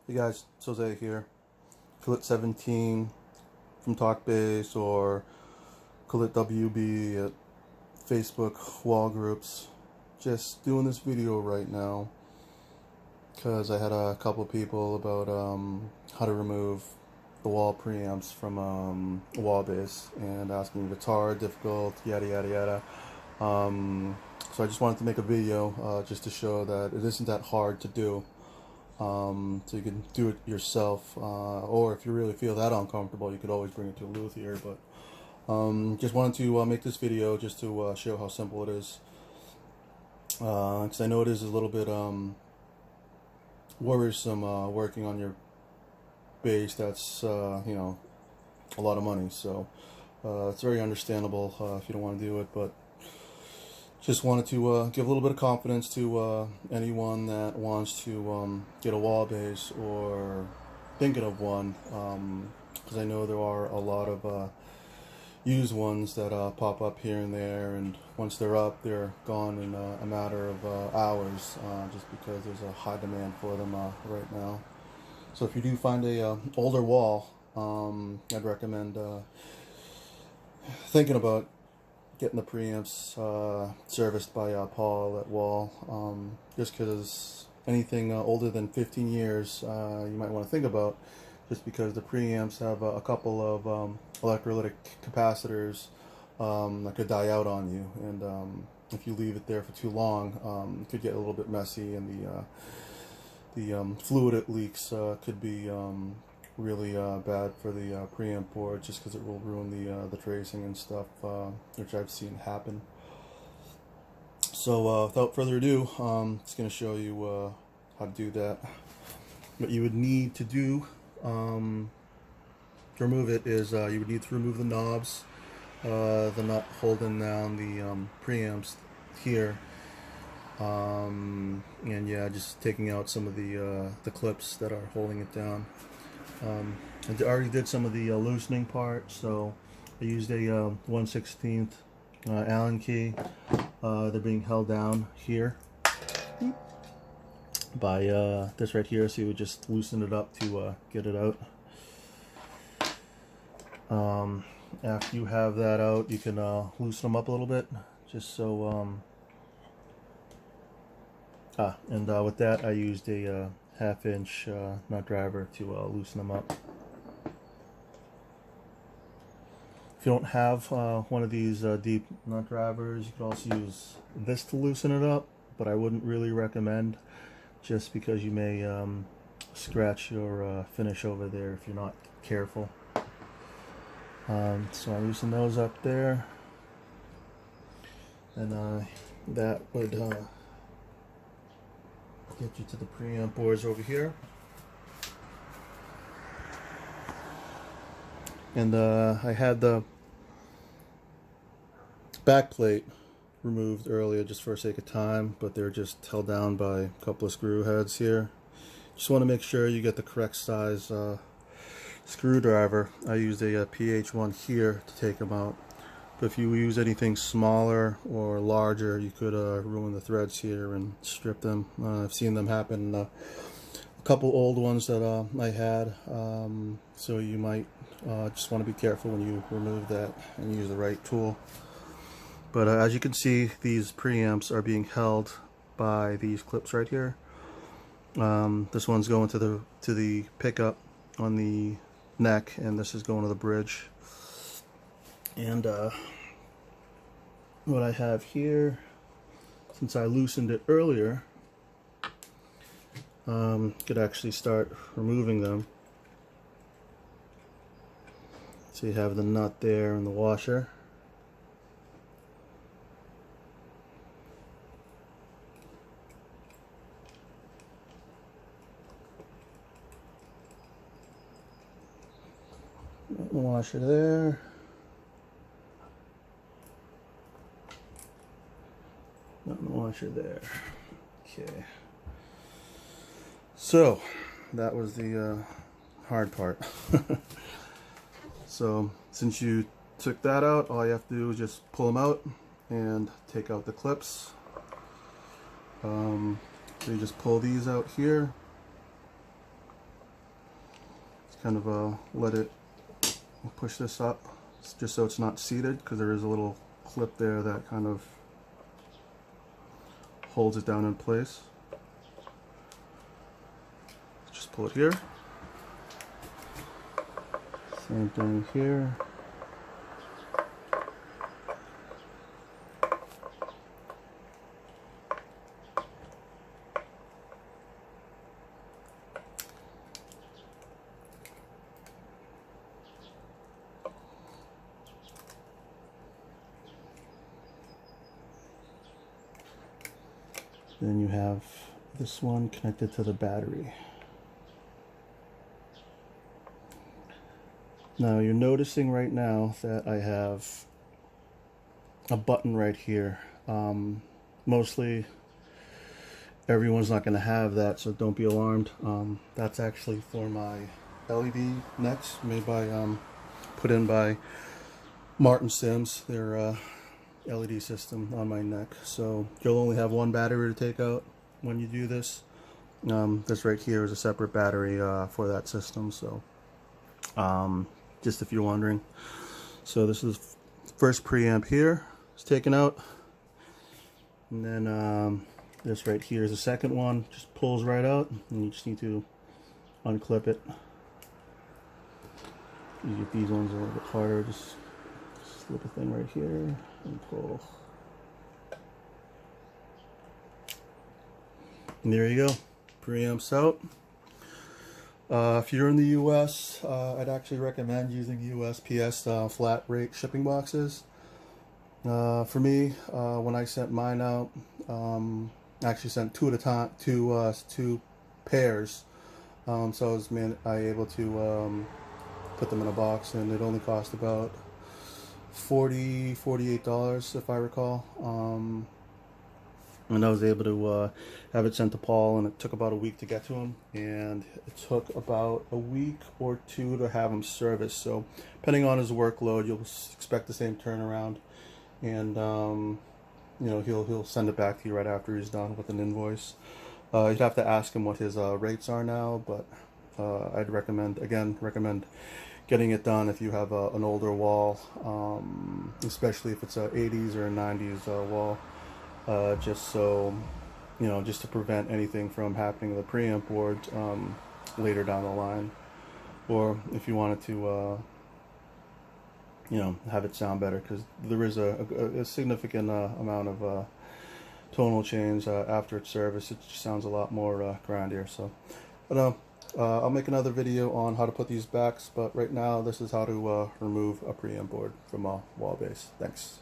Hey guys, it's Jose here. Fillet 17 from Talkbase or Fillet WB at Facebook wall groups. Just doing this video right now because I had a couple of people about how to remove the wall preamps from Wal Bass and asking if it's hard, difficult, yada yada yada. So I just wanted to make a video just to show that it isn't that hard to do. So you can do it yourself, or if you really feel that uncomfortable, you could always bring it to a luthier. But just wanted to make this video just to show how simple it is, because I know it is a little bit worrisome working on your bass. That's you know, a lot of money, so it's very understandable if you don't want to do it. But just wanted to give a little bit of confidence to anyone that wants to get a wall bass or thinking of one, because I know there are a lot of used ones that pop up here and there, and once they're up, they're gone in a matter of hours, just because there's a high demand for them right now. So if you do find a older wall, I'd recommend thinking about getting the preamps serviced by Paul at Wal, just because anything older than 15 years you might want to think about, just because the preamps have a couple of electrolytic capacitors that could die out on you, and if you leave it there for too long, it could get a little bit messy, and the fluid it leaks could be really bad for the preamp board, just because it will ruin the tracing and stuff, which I've seen happen. So without further ado, it's going to show you how to do that. What you would need to do to remove it is you would need to remove the knobs, the nut holding down the preamps here, and yeah, just taking out some of the clips that are holding it down. I already did some of the loosening part, so I used a 1/16 Allen key. They're being held down here by this right here, so you would just loosen it up to get it out. After you have that out, you can loosen them up a little bit, just so and with that I used a 1/2 inch nut driver to loosen them up. If you don't have one of these deep nut drivers, you could also use this to loosen it up, but I wouldn't really recommend, just because you may scratch your finish over there if you're not careful. So I loosen those up there, and that would get you to the preamp boards over here. And I had the back plate removed earlier just for sake of time, but they're just held down by a couple of screw heads here. Just want to make sure you get the correct size screwdriver. I used a PH1 here to take them out, but if you use anything smaller or larger, you could ruin the threads here and strip them. I've seen them happen. A couple old ones that I had, so you might just want to be careful when you remove that and use the right tool. But as you can see, these preamps are being held by these clips right here. This one's going to the pickup on the neck, and this is going to the bridge. And what I have here, since I loosened it earlier, could actually start removing them. So you have the nut there and the washer. The washer there. Not the washer there. Okay. So that was the hard part. So since you took that out, all you have to do is just pull them out and take out the clips. So you just pull these out here, kind of let it push this up just so it's not seated, because there is a little clip there that kind of holds it down in place. Just pull it here. Same thing here. Then you have this one connected to the battery. Now you're noticing right now that I have a button right here. Mostly everyone's not going to have that, so don't be alarmed. That's actually for my LED necks, made by put in by Martin Sims. Their LED system on my neck. So you'll only have one battery to take out when you do this. This right here is a separate battery for that system. So just if you're wondering. So this is first preamp here. It's taken out. And then this right here is the second one. Just pulls right out, and you just need to unclip it. You get these ones a little bit harder. Just slip a thing right here and pull. And there you go. Preamp's out. If you're in the US, I'd actually recommend using USPS flat rate shipping boxes. For me, when I sent mine out, I actually sent two at a time, two pairs. So I was able to put them in a box, and it only cost about $48 if I recall. And I was able to have it sent to Paul, and it took about a week to get to him, and it took about a week or two to have him serviced. So depending on his workload, you'll expect the same turnaround, and you know, he'll send it back to you right after he's done with an invoice. You'd have to ask him what his rates are now, but I'd recommend getting it done if you have an older wall, especially if it's a 80s or a 90s wall. Just so, you know, just to prevent anything from happening to the preamp board later down the line, or if you wanted to, you know, have it sound better, because there is a significant amount of tonal change after its service. It just sounds a lot more grindier. So, but I'll make another video on how to put these back. But right now, this is how to remove a preamp board from a Wal Bass. Thanks.